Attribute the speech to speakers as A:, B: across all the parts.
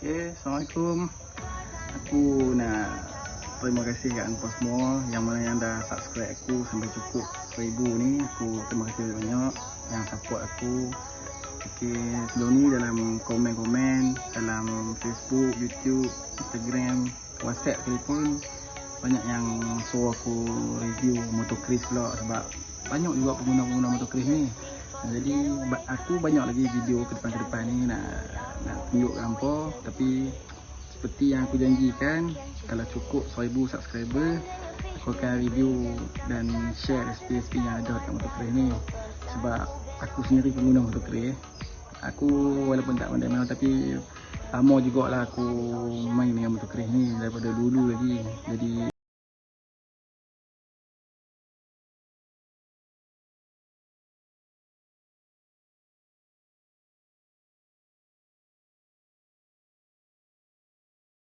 A: Okay, Assalamualaikum. Aku nak terima kasih kat hangpa semua yang mana yang dah subscribe aku sampai cukup 1000 ni. Aku terima kasih banyak yang support aku. Okay, sebelum ni dalam komen-komen dalam Facebook, YouTube, Instagram, WhatsApp, telefon, banyak yang suruh aku review motor Kris pula, sebab banyak juga pengguna-pengguna motor Kris ni. Jadi aku banyak lagi video ke depan ni nak tunjuk kat hampa, tapi seperti yang aku janjikan, kalau cukup 1000 subscriber, aku akan review dan share resipi-resipi yang ada kat motor Kris ni. Sebab aku sendiri pengguna motor Kris. Aku walaupun tak pandai-pandai, tapi lama jugalah aku main dengan motor Kris ni, daripada dulu lagi. Jadi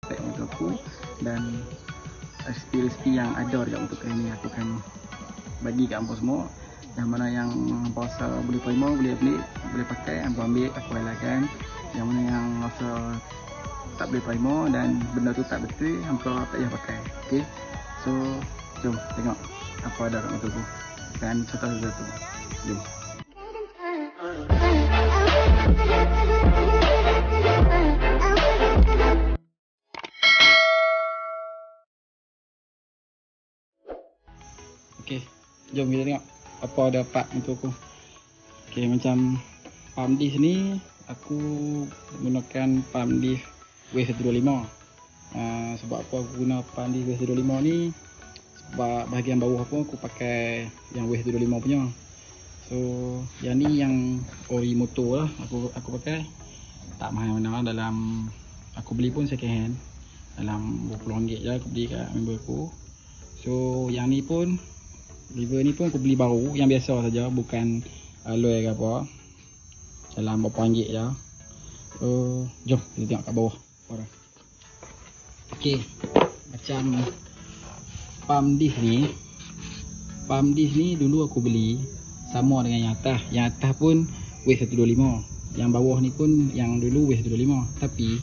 A: motor aku dan resipi-resipi yang ada dekat motor Kris ni aku akan bagi kat hampa semua. Yang mana yang hampa rasa boleh terima, boleh beli, boleh pakai, hampa ambil, aku halalkan. Yang mana yang rasa tak boleh terima dan benda tu tak betul, hampa tak payah pakai. Okay, so jom tengok apa ada kat motor tu dan satu-satu. Jom. Okay, jom kita tengok apa ada part untuk aku. Okay, macam pump disk ni aku gunakan pump disk W125. Sebab apa aku guna pump disk W125 ni? Sebab bahagian bawah pun aku pakai yang W125 punya. So yang ni yang ori motor lah aku pakai. Tak mahal mana, dalam aku beli pun second hand, dalam RM20 je aku beli kat member aku. So yang ni pun, lever ni pun aku beli baru, yang biasa saja, bukan alloy ke apa, dalam berapa ringgit je. So jom kita tengok kat bawah. Okay, macam pump disk ni dulu aku beli sama dengan yang atas. Yang atas pun W125, yang bawah ni pun yang dulu W125. Tapi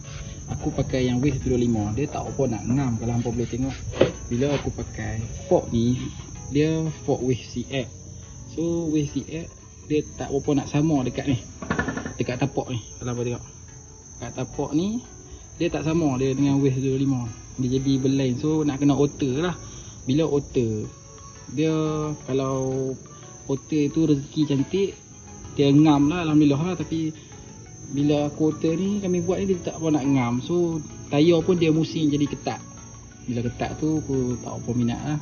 A: aku pakai yang W125, dia tak apa nak ngam. Kalau hampa boleh tengok, bila aku pakai fork ni, dia fork with CX. So with CX dia tak apa nak sama dekat ni, dekat tapak ni. Kalau hampa tengok kat tapak ni, dia tak sama dia dengan W125. Dia jadi berlain. So nak kena outer lah. Bila outer, dia kalau outer tu rezeki cantik, dia ngam lah, alhamdulillah lah. Tapi bila aku outer ni, kami buat ni, dia tak apa nak ngam. So tayar pun dia musing jadi ketat. Bila ketat tu aku tak apa minat lah.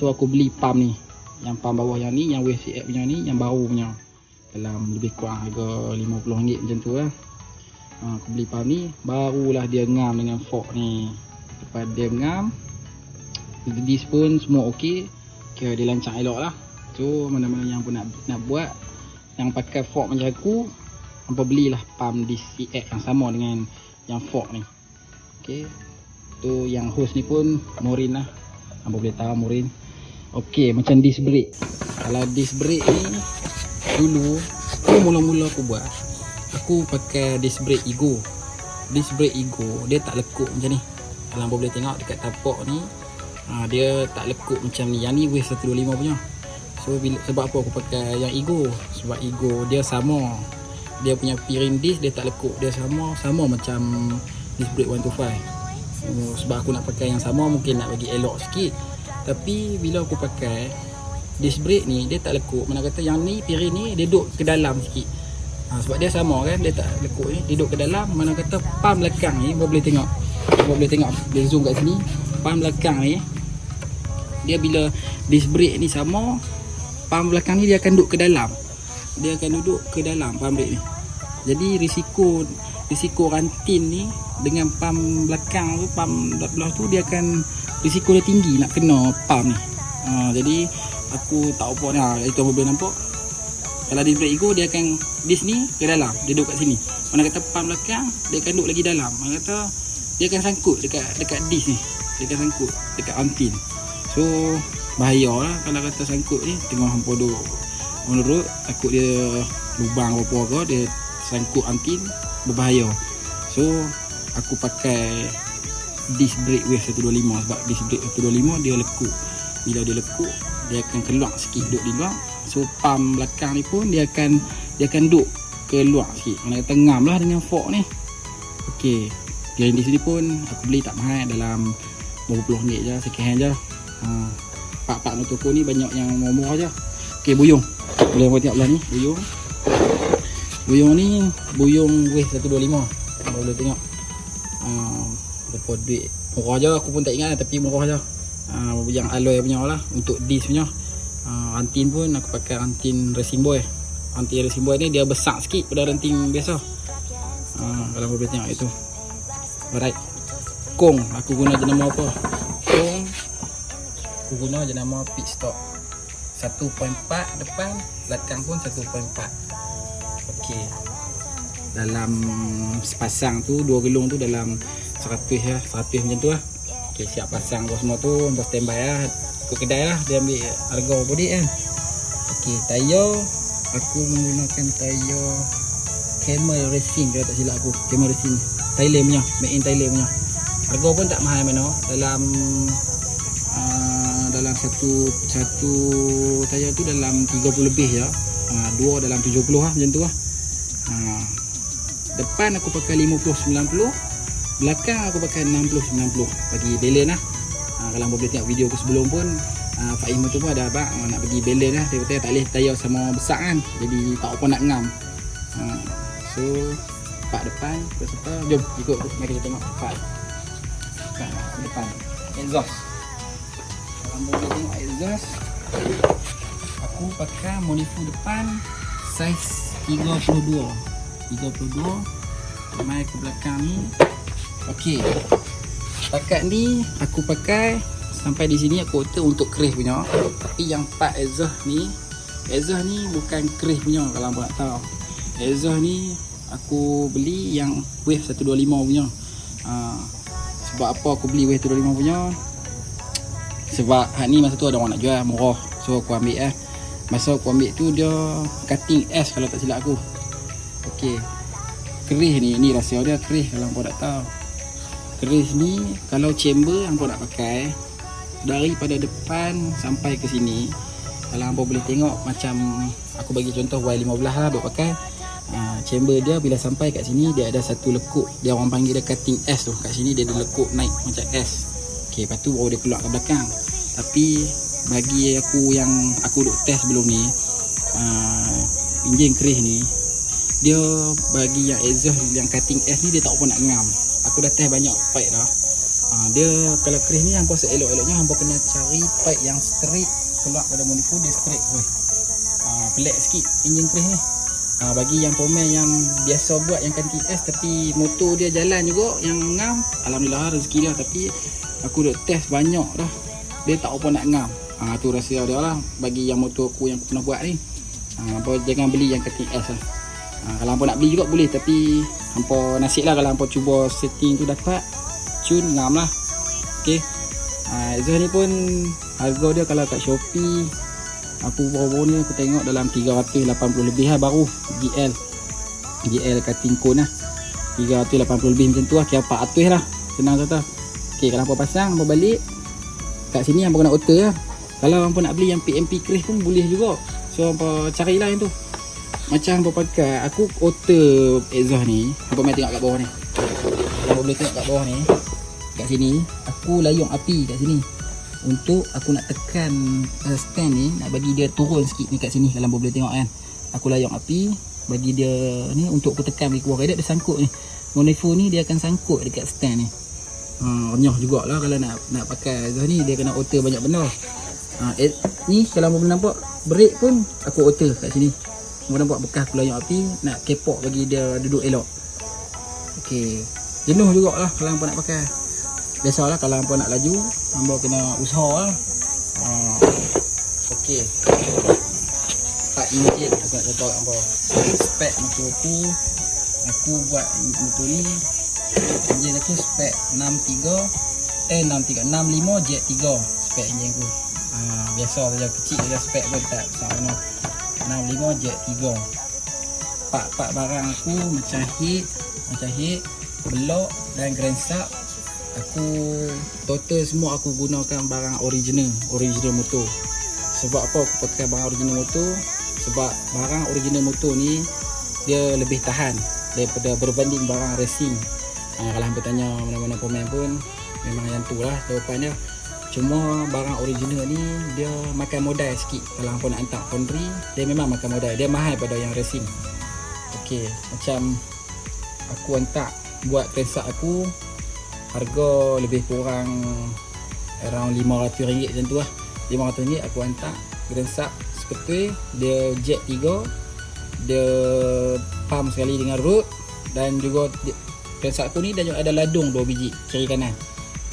A: So aku beli pump ni, yang pump bawah yang ni, yang WCX punya ni, yang baru punya, dalam lebih kurang harga RM50 macam tu lah. Aku beli pump ni, barulah dia ngam dengan fork ni. Lepas dia ngam, disk pun semua ok, kira dia lancang elok lah. So mana-mana yang pun nak buat, yang pakai fork macam aku, hampa belilah pump disk CX yang sama dengan yang fork ni. Ok, tu yang hose ni pun Morin lah, hampa boleh tahu Morin. Ok, macam disk brake. Kalau disk brake ni, dulu mula-mula aku buat, aku pakai disk brake Ego. Disk brake Ego dia tak lekuk macam ni. Kalau hampa boleh tengok dekat tapak ni, dia tak lekuk macam ni. Yang ni W125 punya. So sebab apa aku pakai yang Ego? Sebab Ego dia sama, dia punya piring disk dia tak lekuk, dia sama macam disk brake 125. Sebab aku nak pakai yang sama, mungkin nak bagi elok sikit. Tapi bila aku pakai disk brake ni, dia tak lekuk. Mana kata yang ni, piring ni dia duduk ke dalam sikit. Sebab dia sama kan, dia tak lekuk ni, dia duduk ke dalam. Mana kata pump belakang ni, boleh tengok, boleh zoom kat sini. Pump belakang ni, dia bila disk brake ni sama, pump belakang ni dia akan duduk ke dalam. Dia akan duduk ke dalam pump brake ni. Jadi risiko rantin ni dengan pump belakang tu, pump belah tu, dia akan, risiko dia tinggi nak kena pump ni. Jadi aku tak apa ni. Itu apa boleh nampak, kalau disk brake Ego, dia akan, disk ni ke dalam, dia duduk kat sini. Mana kata pump belakang, dia akan duduk lagi dalam. Mana kata dia akan sangkut dekat disk ni, dia akan sangkut dekat antin. So bahaya lah kalau kata sangkut ni, tengok hampa duduk menurut, takut dia lubang apa-apa ke, dia sangkut antin, berbahaya. So aku pakai disc brake wave 125 sebab disc brake 125 dia lekuk. Bila dia lekuk, dia akan keluar sikit duduk di luar. So pump belakang ni pun dia akan duduk keluar sikit. Mana kata ngam lah dengan fork ni. Okey, gear di sini pun aku beli tak mahal, dalam berapa puluh ringgit je, second hand je. Pak-pak motor toko ni banyak yang murah je. Okey, buyung. Boleh buat tengok belah ni, buyung. Buyung ni buyung wave 125. Boleh tengok. Berapa duit murah je, aku pun tak ingat tapi murah je. Yang alloy punya lah, untuk disc punya. Ranting pun aku pakai ranting Racing Boy. Ranting Racing Boy ni dia besar sikit pada ranting biasa. Kalau boleh tengok itu. Alright. Kong aku guna jenama apa? Kong aku guna jenama pit stop 1.4 depan, belakang pun 1.4. Okey. Dalam sepasang tu 2 gelung tu dalam 100 ya, 100 macam tu lah. Okey, siap pasang kau semua tu, kau standby lah. Ke kedai lah, dia ambil harga body kan. Okey, tayar aku menggunakan tayar Camel Racing, kalau tak silap aku. Camel Racing Thailand punya, made in Thailand punya. Harga pun tak mahal mana, dalam satu tayar tu dalam 30 lebih ya. Dua dalam 70 lah, macam tu lah. Depan aku pakai 50-90, belakang aku pakai 60-90 bagi balance lah. Kalau boleh tengok video aku sebelum pun, Fahim tu pun ada abang nak bagi balance lah. Dia kata tak boleh tayar sama besar kan, jadi tak apa nak ngam. So pak depan berserta, jom ikut aku, mari kita tengok pak depan exhaust. Kalau boleh tengok exhaust, aku pakai Molifu depan saiz 32 mai ke belakang ni. Okey, setakat ni aku pakai sampai di sini aku order untuk kerih punya. Tapi yang part exhaust ni bukan kerih punya, kalau abang nak tahu. Exhaust ni aku beli yang wave 125 punya. Sebab apa aku beli wave 125 punya? Sebab hak ni masa tu ada orang nak jual murah, so aku ambil Masa aku ambil tu dia cutting S kalau tak silap aku. Okey, kerih ni rahsia dia, kerih kalau kau tak tahu. Kerih ni kalau chamber yang kau nak pakai daripada depan sampai ke sini, kalau hangpa boleh tengok macam aku bagi contoh Y15 lah duk pakai. Chamber dia bila sampai kat sini dia ada satu lekuk, dia orang panggil dia cutting S tu. Kat sini dia ada lekuk naik macam S. Okey, lepas tu baru dia keluar ke belakang. Tapi bagi aku yang aku duk test sebelum ni, enjin kerih ni dia bagi yang exhaust yang cutting S ni dia tak apa nak ngam. Aku dah test banyak pipe dah. Dia kalau kerih ni hangpa seelok-eloknya hangpa kena cari pipe yang straight keluar pada Molifu, dia straight. Pelik sikit enjin kerih ni. Bagi yang pomen yang biasa buat yang cutting S tapi motor dia jalan juga yang ngam, alhamdulillah rezeki dia. Tapi aku dah test banyak dah, dia tak apa nak ngam. Tu rahsia dia lah bagi yang motor aku yang aku pernah buat ni. Jangan beli yang cutting S lah. Kalau hampa nak beli juga boleh, tapi hampa nasib lah kalau hampa cuba setting tu dapat tune ngam lah. Okey, exhaust ni pun harga dia kalau kat Shopee aku baru-baru ni aku tengok dalam 380 lebih lah, baru GL cutting cone lah 380 lebih macam tu lah, kira 400 lah, senang kata. Okey, kalau hampa pasang hampa balik kat sini hampa kena alter lah. Kalau hampa nak beli yang PMP kerih pun boleh juga, so hampa carilah yang tu. Macam hampa pakai, aku alter exhaust ni, hampa main tengok kat bawah ni. Kalau boleh tengok kat bawah ni, kat sini aku layung api kat sini untuk aku nak tekan stand ni, nak bagi dia turun sikit ni kat sini. Kalau boleh tengok kan, aku layung api bagi dia ni untuk aku tekan bagi keluar. Dia sangkut ni, Molifu ni dia akan sangkut dekat stand ni. Renyah jugalah kalau nak pakai exhaust ni, dia kena alter banyak benda. Ni kalau boleh nampak brake pun aku alter kat sini. Boleh nampak bekas aku layung api nak kepok bagi dia duduk elok. Okey, jenuh jugalah kalau hampa nak pakai. Biasalah kalau hampa nak laju, hampa kena usaha lah. Okey, part enjin aku nak contoh kat hampa. Spek motor aku buat motor ni, enjin aku spek 65 jet 3 spek enjin aku. Biasa saja, kecil saja spek pun tak sama. 65 jet 3. Part barang aku macam head belok dan gerensak. Aku total semua aku gunakan barang original motor. Sebab apa aku pakai barang original motor? Sebab barang original motor ni dia lebih tahan daripada berbanding barang racing. Kalau hampa tanya mana-mana komen pun memang yang tu lah jawapan dia. Cuma barang original ni dia makan modal sikit. Kalau hampa nak hantar foundry, dia memang makan modal. Dia mahal pada yang racing. Okey, macam aku hantar buat crankshaft aku, harga lebih kurang around RM500 macam tu lah. RM500 aku hantar crankshaft seperti dia jet 3, dia pump sekali dengan root, dan juga crankshaft aku ni dan juga ada ladung 2 biji kiri kanan.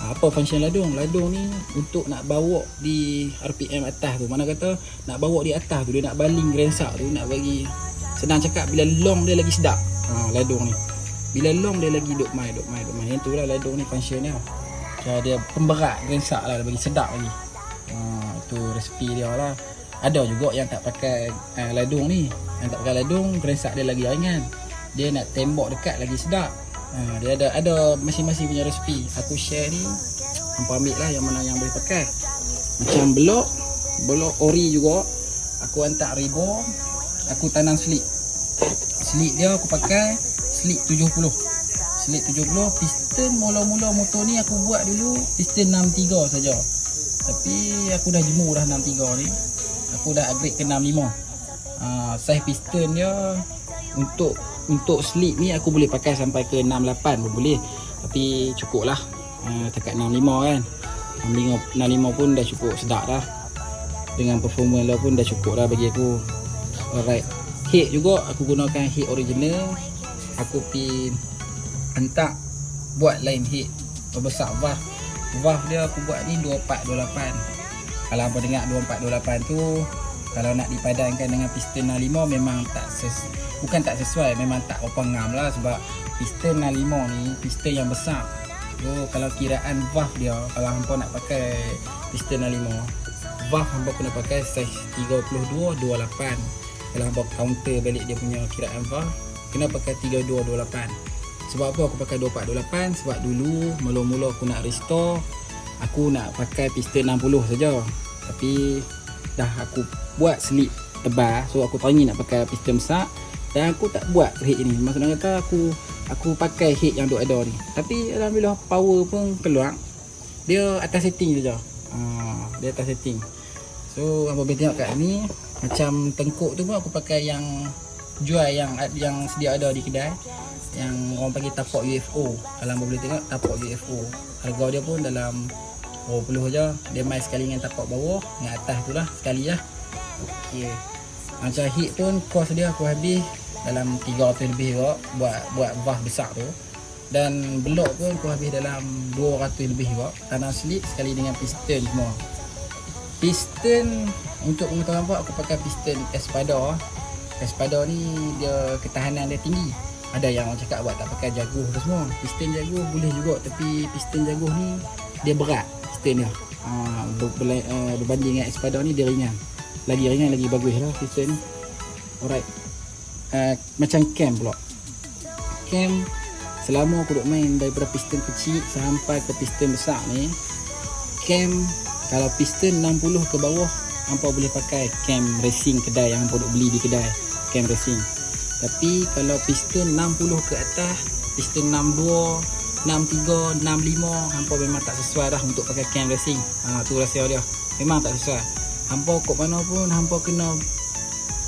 A: Apa function ladung? Ladung ni untuk nak bawa di RPM atas tu. Mana kata nak bawa di atas tu, dia nak baling crankshaft tu, nak bagi senang cakap, bila long dia lagi sedap. Ladung ni bila long dia lagi duk main. Yang tu lah ladung ni function dia. Dia pemberat crankshaft lah, bagi sedap lagi. Itu resipi dia lah. Ada juga yang tak pakai ladung ni. Yang tak pakai ladung, crankshaft dia lagi ringan. Dia nak tembok dekat lagi sedap. Dia ada masing-masing punya resipi. Aku share ni, hampa ambil lah yang mana yang boleh pakai. Macam belok ori juga, aku hantar rebor, aku tanam slip dia aku pakai slip 70. Piston mula-mula motor ni aku buat dulu piston 63 saja. Tapi aku dah jemur dah 63 ni. Aku dah upgrade ke 65. Size piston dia untuk slip ni aku boleh pakai sampai ke 68 pun boleh. Tapi cukup lah. Takat 65 kan. 65 pun dah cukup sedap dah. Dengan performance lah pun dah cukup dah bagi aku. Alright. Head juga aku gunakan head original. Aku pergi hantar buat lain head berbesar valve dia aku buat ni 2428. Kalau apa dengar 2428 tu, kalau nak dipadankan dengan piston 65 memang bukan tak sesuai, memang tak apa ngam lah. Sebab piston 65 ni piston yang besar. So kalau kiraan valve dia, kalau hampa nak pakai piston 65, valve hampa kena pakai size 3228. Kalau hampa counter balik dia punya kiraan valve, kena pakai 3228. Sebab apa aku pakai 2428? Sebab dulu mula-mula aku nak restore, aku nak pakai piston 60 saja. Tapi dah aku buat slip tebal, so aku teringin nak pakai piston besar, dan aku tak buat head ni. Maksudnya kata aku pakai head yang duk ada ni. Tapi alhamdulillah power pun keluar. Dia atas setting saja. Dia atas setting. So apa boleh tengok kat ni, macam tengkuk tu pun aku pakai yang jual yang sedia ada di kedai, yang orang panggil tapak UFO. Kalau boleh tengok tapak UFO, harga dia pun dalam 20 je. Dia main sekali dengan tapak bawah, dengan atas tu lah sekali lah. Okey. Macam heat pun kos dia aku habis dalam 300 lebih juga buat valve besar tu. Dan belok pun aku habis dalam 200 lebih juga. Tanam slip sekali dengan piston semua. Piston untuk pengetahuan apa, aku pakai piston Espada. Espada ni dia ketahanan dia tinggi. Ada yang orang cakap buat tak pakai jaguh tu semua. Piston jaguh boleh juga, tapi piston jaguh ni dia berat piston dia. Berbanding dengan Espada ni dia ringan. Lagi ringan lagi bagus lah piston ni. Alright. Macam cam pula. Cam selama aku duk main daripada piston kecil sampai ke piston besar ni, cam kalau piston 60 ke bawah, hampa boleh pakai cam racing kedai yang hampa duk beli di kedai, cam racing. Tapi kalau piston 60 ke atas, piston 62, 63, 65, hampa memang tak sesuai dah untuk pakai cam racing. Tu rahsia dia. Memang tak sesuai. Hampa kok mana pun hampa kena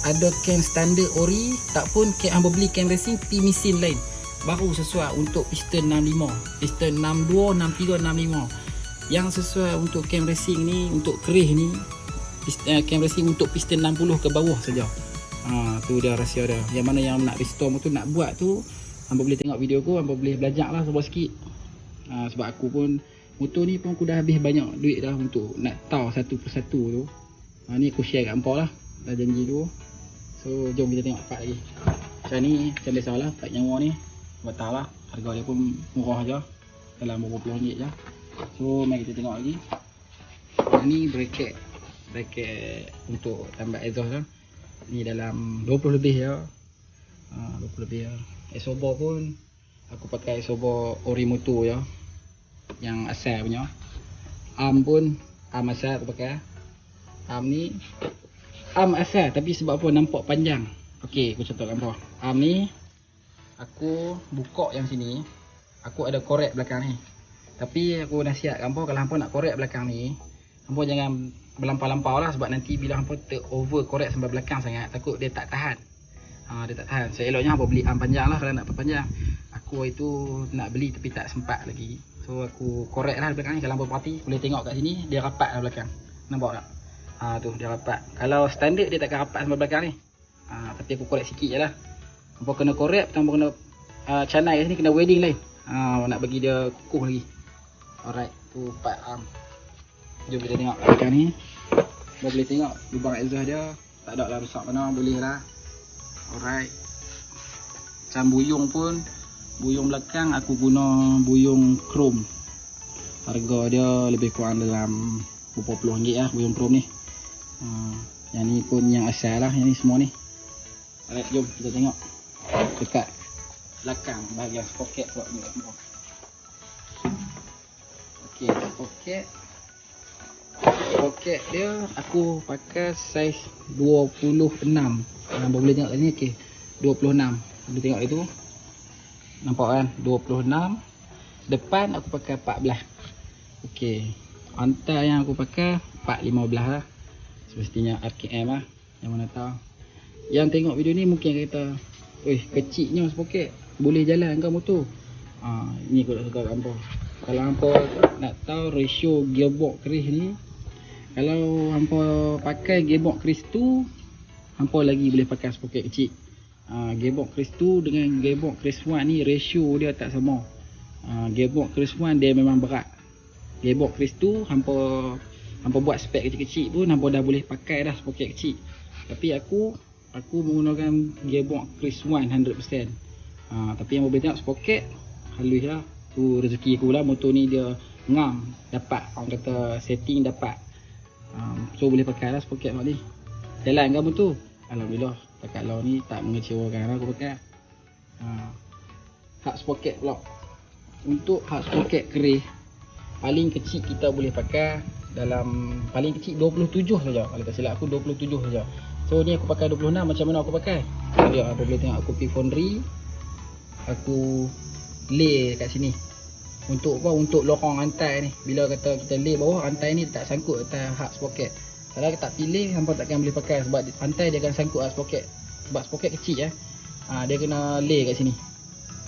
A: ada cam standard ori, tak pun hampa beli cam racing pi mesin lain baru sesuai untuk piston 65, piston 62, 63, 65. Yang sesuai untuk cam racing ni, untuk kerih ni, cam racing untuk piston 60 ke bawah saja. Tu dia rahsia dia. Yang mana yang nak restore motor, nak buat tu, hampa boleh tengok video aku, hampa boleh belajar lah sikit. Sebab aku pun motor ni pun aku dah habis banyak duit dah untuk nak tahu satu persatu tu. Ni aku share kat hampa lah, dah janji tu. So jom kita tengok part lagi. Macam ni, macam biasalah part nyawa ni, betul lah, harga dia pun murah je, dalam beberapa puluh ringgit je. So mari kita tengok lagi. Ni bracket untuk tambah exhaust lah. Ni dalam 20 lebih je. 20 lebih je. Exhaust bar pun Aku pakai Sobo Orimoto ya, yang asal punya. Arm pun arm asal aku pakai. Arm ni arm asal, tapi sebab apa nampak panjang. Okey, aku contohkan apa. Arm ni aku buka yang sini. Aku ada korek belakang ni. Tapi aku nasihat hampa kalau hampa nak korek belakang ni, hampa jangan berlampau-lampau lah, sebab nanti bila hampa over korek sampai belakang sangat, takut dia tak tahan. Dia tak tahan. Seeloknya hampa beli arm panjang lah kalau nak perpanjang. Aku itu nak beli tapi tak sempat lagi. So aku korek lah belakang ni. Kalau hampa perhati boleh tengok kat sini, dia rapat lah belakang. Nampak tak? Tu dia rapat. Kalau standard dia takkan rapat sampai belakang ni. Tapi aku korek sikit je lah. Hampa kena korek, hampa kena canai kat sini, kena welding lain. Nak bagi dia kukuh lagi. Alright, tu part arm. Jom kita tengok belakang ni. Kita boleh tengok lubang exhaust dia. Tak ada lah rosak mana, boleh lah. Alright. Macam buyung pun, buyung belakang aku guna buyung chrome. Harga dia lebih kurang dalam berapa puluh ringgit lah buyung chrome ni. Yang ni pun yang asal lah, yang ni semua ni. Alright, jom kita tengok dekat belakang bahagian sprocket buat ni. Okey, sprocket dia aku pakai saiz 26. Boleh tengok kat sini. Okey, 26. Boleh tengok itu. Nampak kan? 26. Depan aku pakai 14. Okey. Antar yang aku pakai 415 lah. Semestinya RKM lah. Yang mana tahu. Yang tengok video ni mungkin kata, "Weh, kecilnya sprocket. Boleh jalan ke motor?" Ini aku nak cakap kat hampa. Kalau hampa nak tahu ratio gearbox keris ni, kalau hampa pakai gearbox keris tu, hampa lagi boleh pakai sprocket kecil. Gearbox keris tu dengan gearbox keris 1 ni ratio dia tak sama. Gearbox keris 1 dia memang berat. Gearbox keris tu hampa buat spek kecil-kecil pun hampa dah boleh pakai dah sprocket kecil. Tapi aku menggunakan gearbox keris 1 100%. Tapi yang boleh tengok sprocket halus lah. Tu rezeki aku lah, motor ni dia ngam, dapat orang kata setting dapat. So boleh pakai lah sprocket mak ni. Jalan ke motor? Alhamdulillah. Takat law ni tak mengecewakan lah aku pakai. Hard sprocket pula. Untuk hard sprocket keris, paling kecil kita boleh pakai dalam paling kecil 27 saja. Kalau tak silap aku 27 saja. So ni aku pakai 26. Macam mana aku pakai? Dia apa boleh tengok, aku pergi foundry, aku lay kat sini. Untuk apa? Untuk lorong rantai ni. Bila kata kita lay bawah, rantai ni tak sangkut atas hard sprocket. Kalau kita tak pilih, hampa takkan boleh pakai sebab rantai dia akan sangkut atas sprocket. Sebab sprocket kecil dia kena lay kat sini.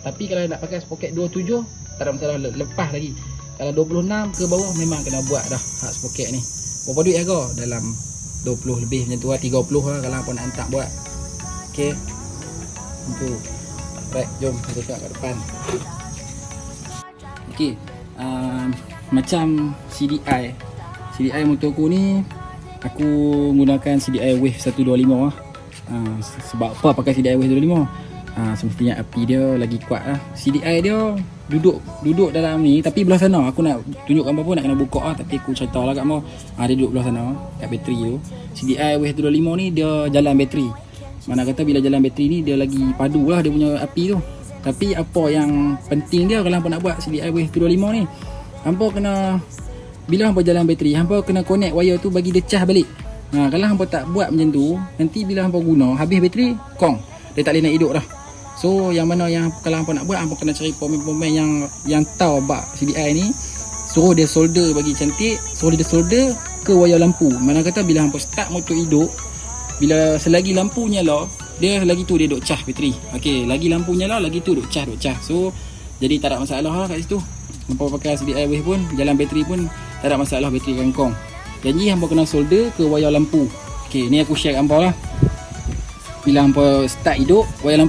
A: Tapi kalau nak pakai sprocket 27, tak ada masalah, lepas lagi. Kalau 26 ke bawah memang kena buat dah hard sprocket ni. Berapa duit harga? Dalam 20 lebih macam tu lah, 30 lah kalau hampa nak hantar buat. Okey. Untuk right, jom kita tengok kat depan. Okey, macam CDI motor aku ni, aku gunakan CDI Wave 125 lah. Sebab apa pakai CDI Wave 125? Semestinya api dia lagi kuat lah. CDI dia duduk dalam ni, tapi belah sana aku nak tunjukkan apa-apa, nak kena buka lah. Tapi aku cerita lah kat mau. Dia duduk belah sana kat bateri tu. CDI Wave 125 ni dia jalan bateri. Mana kata bila jalan bateri ni dia lagi padu lah dia punya api tu. Tapi apa yang penting dia kalau hampa nak buat CDI Wave 225 ni, hampa kena, bila hampa jalan bateri, hampa kena connect wire tu bagi dia cas balik. Kalau hampa tak buat macam tu, nanti bila hampa guna habis bateri, kong, dia tak boleh nak hidup dah. So yang mana yang kalau hampa nak buat, hampa kena cari pemain yang tahu bab CDI ni, suruh dia solder bagi cantik, suruh dia solder ke wire lampu. Mana kata bila hampa start motor hidup, bila selagi lampu nyala, dia lagi tu dia duk cas bateri. Okey, lagi lampu nyala, lagi tu duk cas. So jadi tak ada masalah lah kat situ. Hampa pakai CDI Wave pun, jalan bateri pun tak ada masalah, bateri kangkong. Janji hampa kena solder ke wire lampu. Okey, ni aku share kat hampa lah. Bila hampa start hidup, wire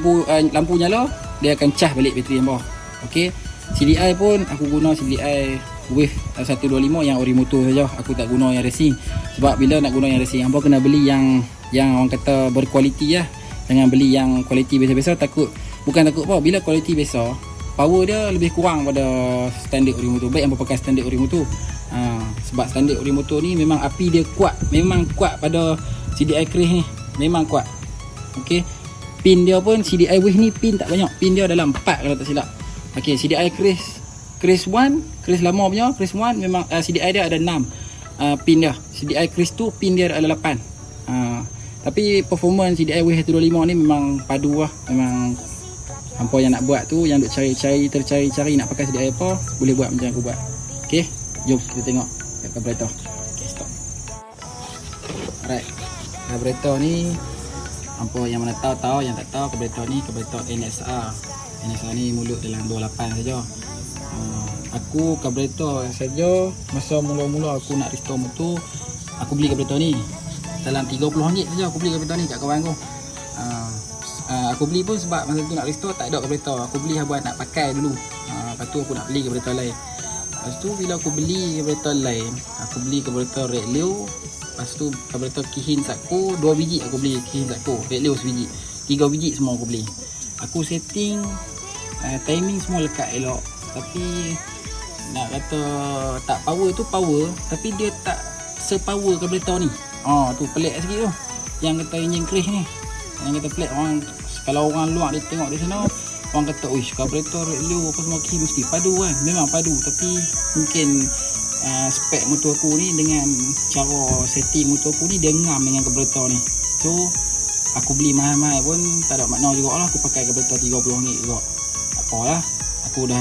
A: lampu nyala, dia akan cas balik bateri hampa. Okey, CDI pun aku guna CDI Wave 125 yang Orimoto saja. Aku tak guna yang racing. Sebab bila nak guna yang racing, hampa kena beli yang orang kata berkualiti lah. Jangan beli yang kualiti biasa-biasa, bukan takut apa, bila kualiti biasa, power dia lebih kurang pada standard Orimoto. Baik hampa pakai standard Orimoto. Sebab standard Orimoto ni memang api dia kuat, memang kuat pada CDI keris ni, memang kuat. Okey. Pin dia pun CDI Wave ni pin tak banyak, pin dia dalam 4 kalau tak silap. Okey, CDI Chris 1, Chris lama punya, Chris 1 memang CDI dia ada 6 pin dia. CDI Chris 2 pin dia ada 8. Tapi performance CDI W125 ni memang padu lah. Memang hampa yang nak buat tu, yang duk tercari nak pakai CDI apa, boleh buat macam aku buat. Okey, jom kita tengok kat carburetor. Okey, stop. Alright. Carburetor ni hampa yang mana tahu, yang tak tahu, carburetor ni carburetor NSR. NSR ni mulut dalam 28 saja. Aku carburetor saja masa mula-mula aku nak restore motor, aku beli carburetor ni dalam RM30 saja. Aku beli carburetor ni kat kawan aku. Aku beli pun sebab masa tu nak restore tak ada carburetor. Aku beli buat nak pakai dulu. Lepas tu aku nak beli carburetor lain. Lepas tu bila aku beli carburetor lain, aku beli carburetor Red Leo. Lepas tu carburetor Kihins aku 2 biji aku beli, Kihins aku Red Leo sebiji, 3 biji semua aku beli. Aku setting timing semua lekat elok. Tapi nak kata tak power tu power, tapi dia tak sepower carburetor ni. Tu pelik sikit tu. Yang kata engine crash ni, yang kata pelik orang, kalau orang luar dia tengok di sana, orang kata uish carburetor Red Leo apa semua key mesti padu kan. Memang padu, tapi mungkin spek motor aku ni dengan cara setting motor aku ni dia ngam dengan carburetor ni. So aku beli mahal-mahal pun tak ada makna juga lah. Aku pakai carburetor RM30 juga. Tak apalah, aku dah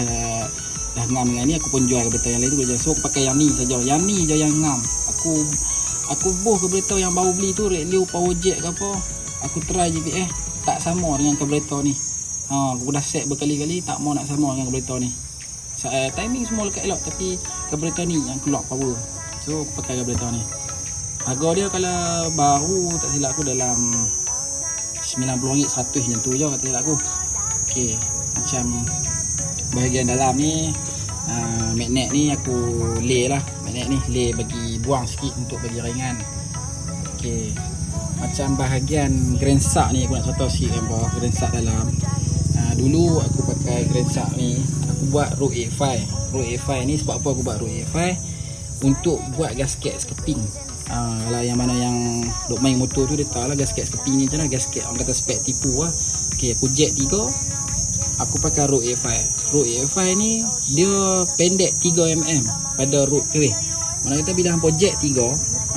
A: ngam dengan ni, aku pun jual carburetor yang lain tu boleh. So aku pakai yang ni saja. Yang ni je yang ngam. Aku boh carburetor yang baru beli tu Red Leo Power Jet ke apa. Aku try GPS tak sama dengan carburetor ni. Aku dah set berkali-kali tak mau nak sama dengan carburetor ni. Timing semua lekat elok, tapi carburetor ni yang keluar power. So aku pakai carburetor ni. Harga dia kalau baru tak silap aku dalam RM90, RM100 macam tu je tak silap aku. Okey, macam bahagian dalam ni magnet ni aku lay lah. Magnet ni lay bagi buang sikit untuk bagi ringan. Okey, macam bahagian grensak ni aku nak contoh sikit kan bawah grensak dalam. Dulu aku pakai grensak ni, aku buat Road 85. Road 85 ni sebab apa aku buat Road 85? Untuk buat gasket skirting. Kalau yang mana yang duk main motor tu dia tahu lah gasket skirting ni macam mana. Gasket orang kata spek tipu lah. Okey, aku jet 3, aku pakai Road 85. Road 85 ni dia pendek 3mm pada road crash. Mana kata bila hampa jet 3,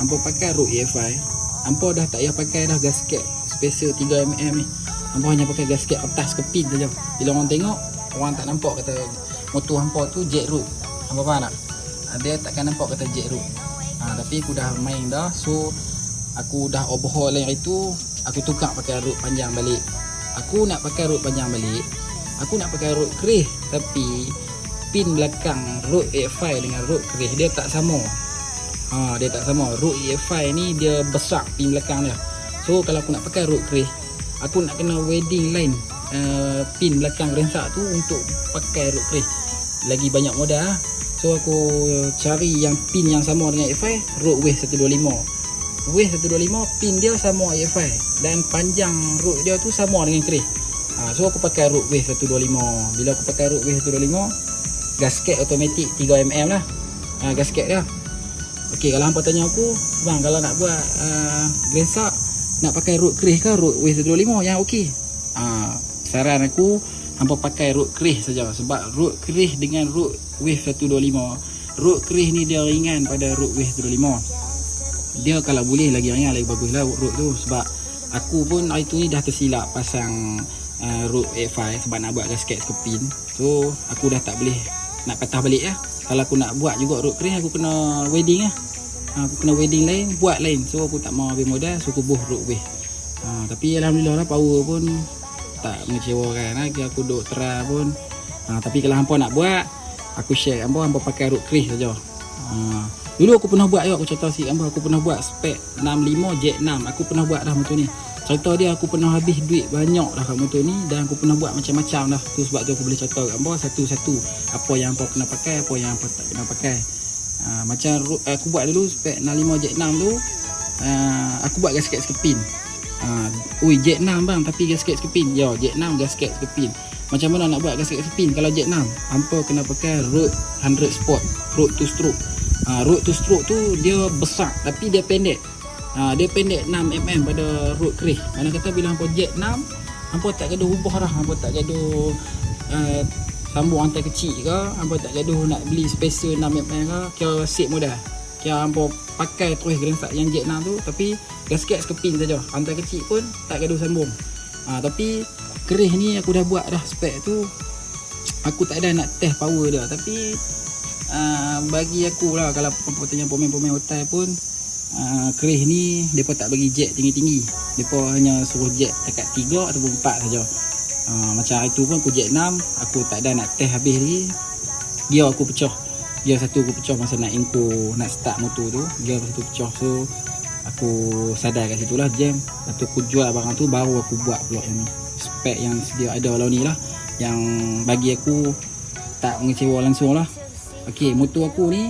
A: hampa pakai Road 85, hampa dah tak payah pakai dah gasket special 3mm ni. Hampa hanya pakai gasket atas kepin saja. Bila orang tengok, orang tak nampak kata motor hampa tu jet road. Hampa faham tak? Dia takkan nampak kata jet road. Tapi aku dah main dah. So aku dah overhaul yang itu. Aku tukar pakai road panjang balik. Aku nak pakai road panjang balik, aku nak pakai road crash, tapi pin belakang Road 85 dengan road crash dia tak sama. Dia tak sama. Road 85 ni dia besar pin belakang dia. So kalau aku nak pakai road crash, aku nak kena wedding line pin belakang grensak tu untuk pakai road crash. Lagi banyak modal lah. So aku cari yang pin yang sama dengan 85, road Wave 125. Wave 125 pin dia sama 85 dan panjang road dia tu sama dengan crash. So aku pakai road Wave 125. Bila aku pakai road Wave 125, gasket automatic 3mm lah gasket dia. Okey, kalau hampa tanya aku, bang kalau nak buat grensak nak pakai road crash ke road Wave 125 yang okey? Saran aku hampa pakai road crash saja, sebab road crash dengan road Wave 125, road crash ni dia ringan pada road Wave 125. Dia kalau boleh lagi ringan lagi bagus lah road tu. Sebab aku pun hari tu ni dah tersilap pasang road 85 sebab nak buat gasket skepin. So aku dah tak boleh nak patah balik lah. Kalau aku nak buat juga road crash, aku kena wedding lah. Aku kena wedding lain, buat lain. So aku tak mau habis modal, so aku buh road Wave. Tapi alhamdulillah lah, power pun tak mengecewakan lagi. Aku duk try pun. Tapi kalau hampa nak buat, aku share hampa pakai road crash saja. Dulu aku pernah buat juga, aku contoh sikit hampa. Aku pernah buat spek 65 Jet 6. Aku pernah buat dah motor ni. Contoh dia, aku pernah habis duit banyak dah kat motor ni, dan aku pernah buat macam-macam dah. Tu sebab tu aku boleh contoh kat hampa satu-satu apa yang hampa kena pakai, apa yang hampa tak kena pakai. Macam aku buat dulu spek 65 Jet 6 tu, aku buat gasket skepin. Jet 6 bang, tapi gasket skepin. Ya, Jet 6 gasket skepin. Macam mana nak buat gasket skepin kalau Jet 6? Hampa kena pakai road 100 sport, road to stroke. Road to stroke tu dia besar tapi dia pendek. Dia pendek 6mm pada road crash. Mana kata bila hampa Jet 6, hampa tak gaduh ubah dah, hampa tak gaduh sambung hantar kecil ke, hampa tak gaduh nak beli spacer 6 mm ke, kira save modal. Kira hampa pakai terus gelensak yang jet 6 tu, tapi gasket sekeping saja. Hantar kecil pun tak gaduh sambung. Tapi kerih ni aku dah buat dah spek tu. Aku tak ada nak test power dia, tapi bagi aku lah, kalau pemain-pemain hotel pun kerih ni depa tak bagi jet tinggi-tinggi. Depa hanya suruh jet dekat 3 ataupun 4 saja. Macam itu pun aku jet 6, aku tak ada nak test habis ni. Gear aku pecah. Gear satu aku pecah masa nak inko, nak start motor tu. Gear satu pecah, so aku sadar kat situ lah jam. Lepas tu aku jual barang tu, baru aku buat pula yang spek yang sedia ada lah ni lah, yang bagi aku tak mengecewa langsung lah. Okey, motor aku ni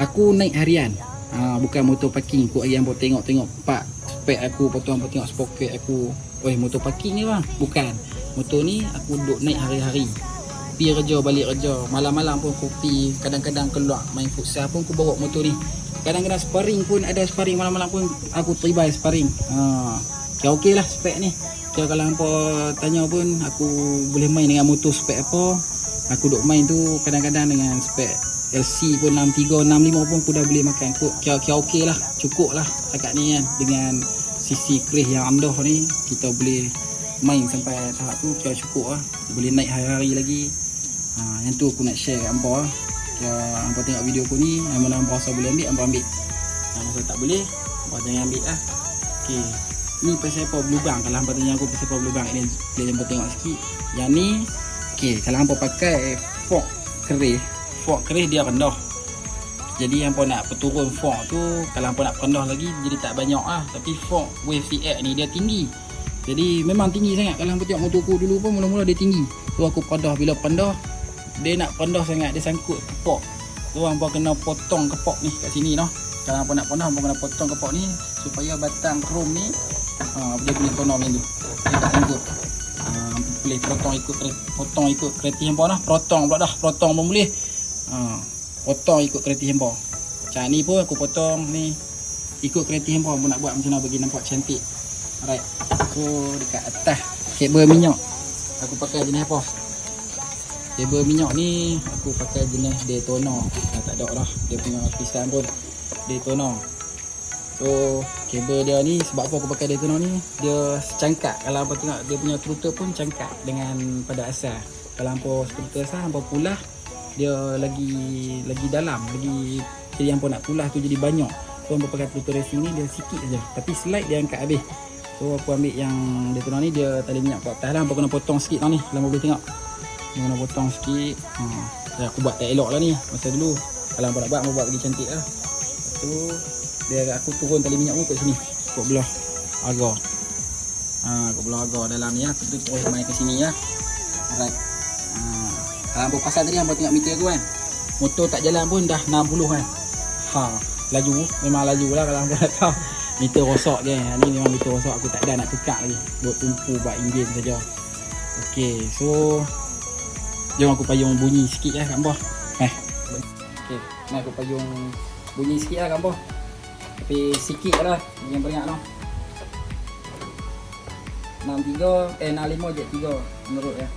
A: aku naik harian. Bukan motor parking. Kau yang pun tengok-tengok pak spek aku, potong tengok sprocket aku. Oi, motor parking ni bang. Bukan. Motor ni aku duduk naik hari-hari. Pergi kerja, balik kerja. Malam-malam pun aku pergi, kadang-kadang keluar main futsal pun aku bawa motor ni. Kadang-kadang sparring pun ada, sparring malam-malam pun aku terlibat sparring. Kira okey lah spek ni. Kira kalau hampa tanya pun aku boleh main dengan motor spek apa. Aku duk main tu kadang-kadang dengan spek LC pun 63, 65 pun aku dah boleh makan. Kira okey lah, cukup lah dekat ni kan. Dengan sisi kerih yang amdoh ni, kita boleh main sampai tahap tu, kira cukup lah. Boleh naik hari-hari lagi. Yang tu aku nak share kat hampa lah. Kira hampa tengok video aku ni, mana hampa rasa boleh ambil, hampa ambil. Masa tak boleh, hampa jangan ambil lah. Okay, ni pasal apa berlubang. Kalau hampa tanya aku pasal apa berlubang ni, boleh hampa tengok sikit. Yang ni, okay, kalau hampa pakai fork kerih dia rendah. Jadi hampa nak perturun fork tu, kalau hampa nak rendah lagi jadi tak banyak lah. Tapi fork Wave CX ni dia tinggi. Jadi memang tinggi sangat. Kalau hampa tengok motor aku dulu pun mula-mula dia tinggi. Tu aku perendah, bila perendah dia nak perendah sangat, dia sangkut kepok. Tu hampa kena potong kepok ni kat sini noh. Kalau hampa nak perendah, hampa kena potong kepok ni supaya batang chrome ni dia boleh perendah macam tu. Dia tak sangkut. Boleh potong ikut kereta hampa lah. Potong pula dah. Potong pun boleh. Potong ikut kereta hampa. Macam ni pun aku potong ni ikut kereta hampa. Aku nak buat macam mana bagi nampak cantik. Alright. So dekat atas kabel minyak aku pakai jenis apa? Kabel minyak ni aku pakai jenis Daytona. Tak ada lah dia punya tulisan pun Daytona. So kabel dia ni, sebab apa aku pakai Daytona ni, dia secangkat. Kalau hampa tengok dia punya throttle pun cangkat dengan pada asal. Kalau hampa throttle asal, hampa pulah dia lagi dalam, lagi jadi hampa nak pulah tu jadi banyak. So hampa pakai throttle racing ni dia sikit saja, tapi slide dia angkat habis. So aku ambil yang Daytona ni, dia tali minyak kat atas lah. Hampa kena potong sikit tau ni, kalau hampa boleh tengok. Dia kena potong sikit. Aku buat tak elok lah ni masa dulu. Kalau hampa nak buat, hampa buat bagi cantik lah. Lepas tu dia aku turun tali minyak pun kat sini, kat belah agar. Kat belah agar dalam ni lah. Kita terus main ke sini lah. Alright. Kalau hampa pasal tadi, hampa tengok meter aku kan, motor tak jalan pun dah 60 kan. Laju, memang laju lah kalau hampa nak tahu. Meter rosak je. Ni memang meter rosak, aku tak ada nak tukar lagi. Buat tumpu buat enjin saja. Okey, so jom aku payung bunyi sikit lah kat bawah. Okey, ni aku payung bunyi sikit lah kat bawah. Tapi sikit lah, jangan banyak lah. 63, 65 jet 3 menurut ya.